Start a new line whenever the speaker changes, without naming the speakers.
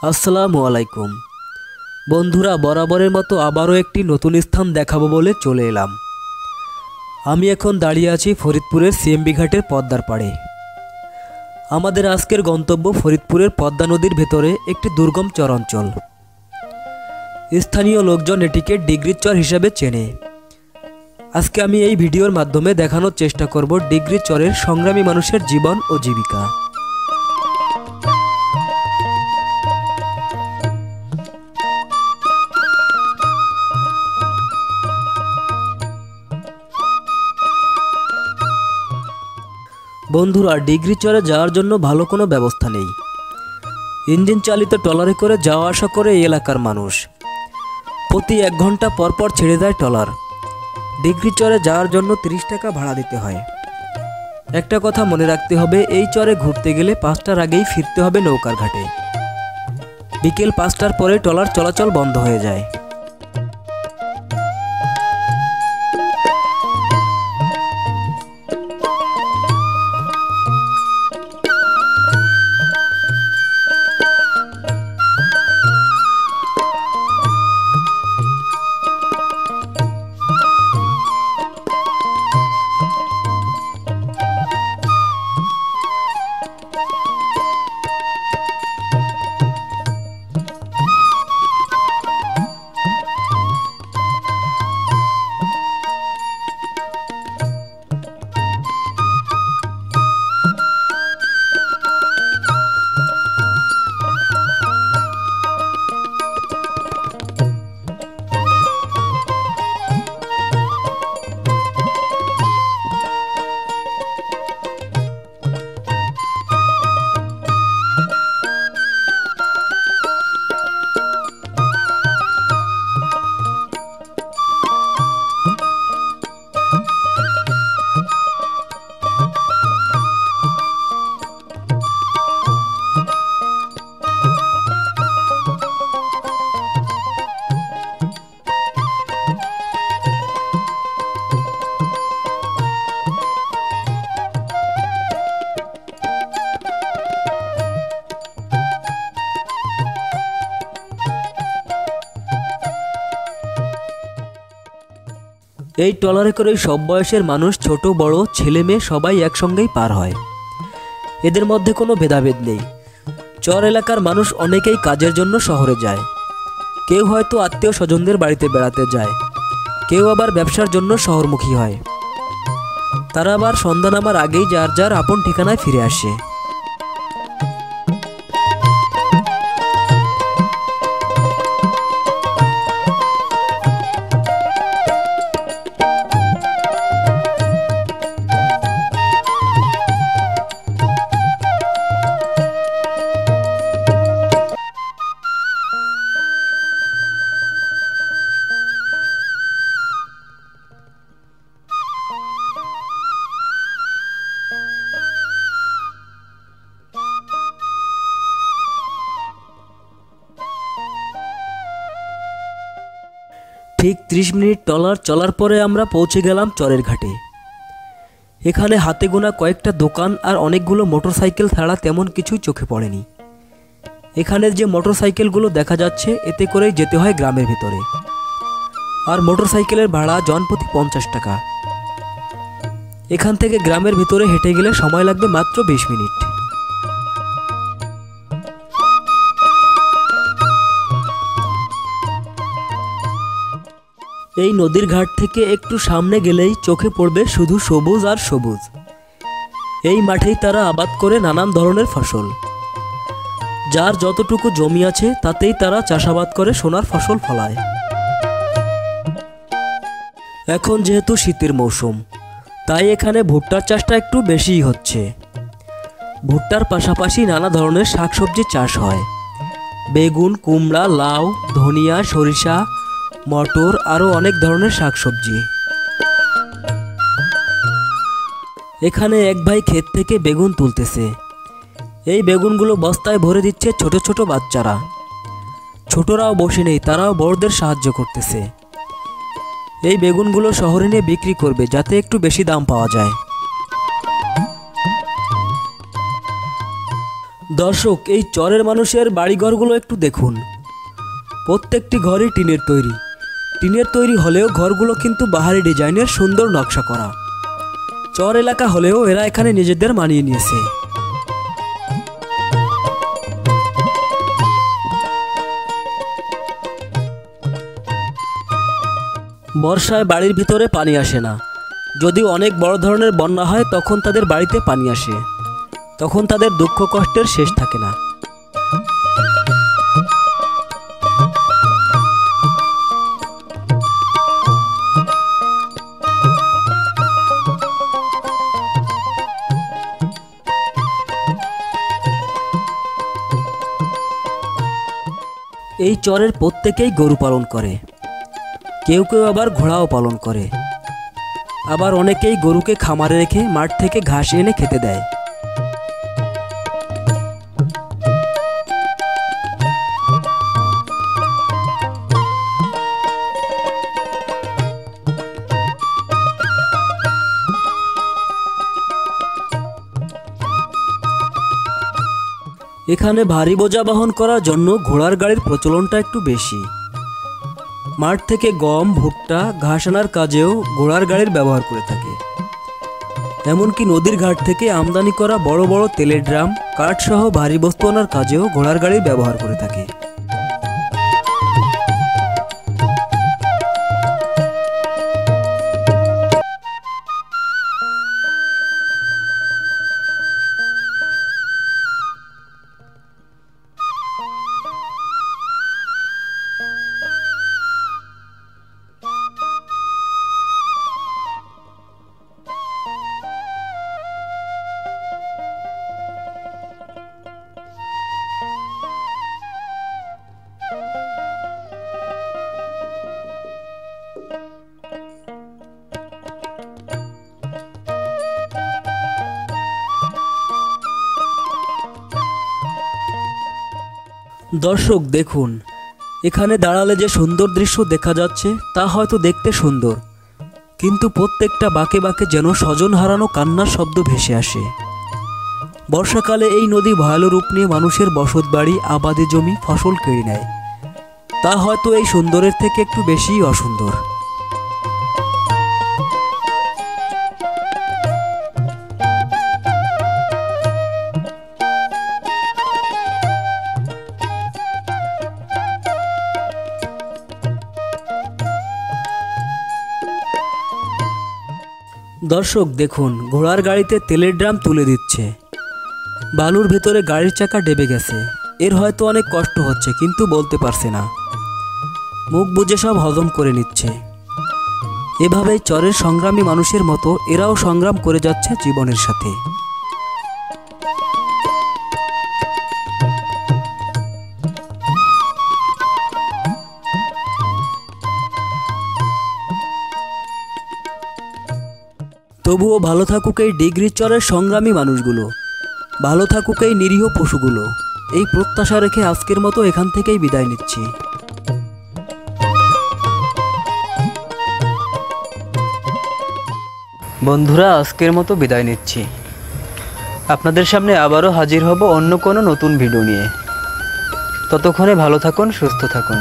আসসালামু আলাইকুম বন্ধুরা, বরাবরের মতো আবারও একটি নতুন স্থান দেখাবো বলে চলে এলাম। আমি এখন দাঁড়িয়ে আছি ফরিদপুরের সিএমবি ঘাটের পদ্মার পাড়ে। আমাদের আজকের গন্তব্য ফরিদপুরের পদ্মা নদীর ভেতরে একটি দুর্গম চরাঞ্চল। স্থানীয় লোকজন এটিকে ডিগ্রির চর হিসাবে চেনে। আজকে আমি এই ভিডিওর মাধ্যমে দেখানোর চেষ্টা করব ডিগ্রি চরের সংগ্রামী মানুষের জীবন ও জীবিকা। বন্ধুরা, ডিগ্রি চরে যাওয়ার জন্য ভালো কোনো ব্যবস্থা নেই। ইঞ্জিন চালিত ট্রলারে করে যাওয়া আসা করে এই এলাকার মানুষ। প্রতি 1 ঘন্টা পর পর ছেড়ে দেয় ট্রলার। ডিগ্রি চরে যাওয়ার জন্য 30 টাকা ভাড়া দিতে হয়। একটা কথা মনে রাখতে হবে, এই চরে ঘুরতে গেলে 5টার আগেই ফিরতে হবে নৌকার ঘাটে। বিকেল 5টার পরে ট্রলার চলাচল বন্ধ হয়ে যায়। এই ট্রলারে করে সব বয়সের মানুষ, ছোট বড় ছেলে মেয়ে সবাই একসঙ্গেই পার হয়। এদের মধ্যে কোনো ভেদাভেদ নেই। চর এলাকার মানুষ অনেকেই কাজের জন্য শহরে যায়। কেউ হয়তো আত্মীয় স্বজনদের বাড়িতে বেড়াতে যায়, কেউ আবার ব্যবসার জন্য শহরমুখী হয়। তারা আবার সন্ধ্যা নামার আগেই যার যার আপন ঠিকানায় ফিরে আসে। ঠিক 30 মিনিট ট্রলার চলার পরে আমরা পৌঁছে গেলাম চরের ঘাটে। এখানে হাতে গোনা কয়েকটা দোকান আর অনেকগুলো মোটরসাইকেল ছাড়া তেমন কিছুই চোখে পড়েনি। এখানের যে মোটরসাইকেলগুলো দেখা যাচ্ছে, এতে করেই যেতে হয় গ্রামের ভিতরে। আর মোটরসাইকেলের ভাড়া জনপ্রতি 50 টাকা। এখান থেকে গ্রামের ভিতরে হেঁটে গেলে সময় লাগবে মাত্র 20 মিনিট। এই নদীর ঘাট থেকে একটু সামনে গেলেই চোখে পড়বে শুধু সবুজ আর সবুজ। এই মাঠেই তারা আবাদ করে নানান ধরনের ফসল। যার যতটুকু জমি আছে তাতেই তারা চাষাবাদ করে সোনার ফসল ফলায়। এখন যেহেতু শীতের মৌসুম, তাই এখানে ভুট্টার চাষটা একটু বেশিই হচ্ছে। ভুট্টার পাশাপাশি নানা ধরনের শাকসবজি চাষ হয়। বেগুন, কুমড়া, লাউ, ধনিয়া, সরিষা, মটর আরও অনেক ধরনের শাকসবজি। এখানে এক ভাই ক্ষেত থেকে বেগুন তুলতেছে। এই বেগুনগুলো বস্তায় ভরে দিচ্ছে ছোট ছোট বাচ্চারা। ছোটরাও বসে নেই, তারাও বড়দের সাহায্য করতেছে। এই বেগুনগুলো শহরে নিয়ে বিক্রি করবে যাতে একটু বেশি দাম পাওয়া যায়। দর্শক, এই চরের মানুষের বাড়িঘরগুলো একটু দেখুন। প্রত্যেকটি ঘরই টিনের তৈরি। টিনের তৈরি হলেও ঘরগুলো কিন্তু বাহারি ডিজাইনের সুন্দর নকশা করা। চর এলাকা হলেও এরা এখানে নিজেদের মানিয়ে নিয়েছে। বর্ষায় বাড়ির ভিতরে পানি আসে না। যদি অনেক বড় ধরনের বন্যা হয় তখন তাদের বাড়িতে পানি আসে। তখন তাদের দুঃখ কষ্টের শেষ থাকে না। এই চরের প্রত্যেকেই গরু পালন করে, কেউ কেউ আবার ঘোড়াও পালন করে। আবার অনেকেই গরুকে খামারে রেখে মাঠ থেকে ঘাস এনে খেতে দেয়। এখানে ভারী বোঝা বহন করার জন্য ঘোড়ার গাড়ির প্রচলনটা একটু বেশি। মাঠ থেকে গম, ভুট্টা, ঘাস আনার কাজেও ঘোড়ার গাড়ির ব্যবহার করে থাকে। এমনকি নদীর ঘাট থেকে আমদানি করা বড় বড় তেলের ড্রাম, কাঠসহ ভারী বস্তু আনার কাজেও ঘোড়ার গাড়ির ব্যবহার করে থাকে। দর্শক দেখুন, এখানে দাঁড়ালে যে সুন্দর দৃশ্য দেখা যাচ্ছে তা হয়তো দেখতে সুন্দর, কিন্তু প্রত্যেকটা বাঁকে বাঁকে যেন স্বজন হারানো কান্নার শব্দ ভেসে আসে। বর্ষাকালে এই নদী ভয়ালো রূপ নিয়ে মানুষের বসতবাড়ি, আবাদি জমি, ফসল কেড়ে নেয়। তা হয়তো এই সুন্দরের থেকে একটু বেশিই অসুন্দর। দর্শক দেখুন, ঘোড়ার গাড়িতে তেলের ড্রাম তুলে দিচ্ছে। বালুর ভেতরে গাড়ির চাকা ডেবে গেছে। এর হয়তো অনেক কষ্ট হচ্ছে, কিন্তু বলতে পারছে না। মুখ বুজে সব হজম করে নিচ্ছে। এভাবেই চরের সংগ্রামী মানুষের মতো এরাও সংগ্রাম করে যাচ্ছে জীবনের সাথে। তবুও ভালো থাকুক এই ডিগ্রি চরের সংগ্রামী মানুষগুলো, ভালো থাকুক এই নিরীহ পশুগুলো। এই প্রত্যাশা রেখে আজকের মতো এখান থেকেই বিদায় নিচ্ছি। বন্ধুরা, আজকের মতো বিদায় নিচ্ছি। আপনাদের সামনে আবারও হাজির হব অন্য কোনো নতুন ভিডিও নিয়ে। ততক্ষণে ভালো থাকুন, সুস্থ থাকুন।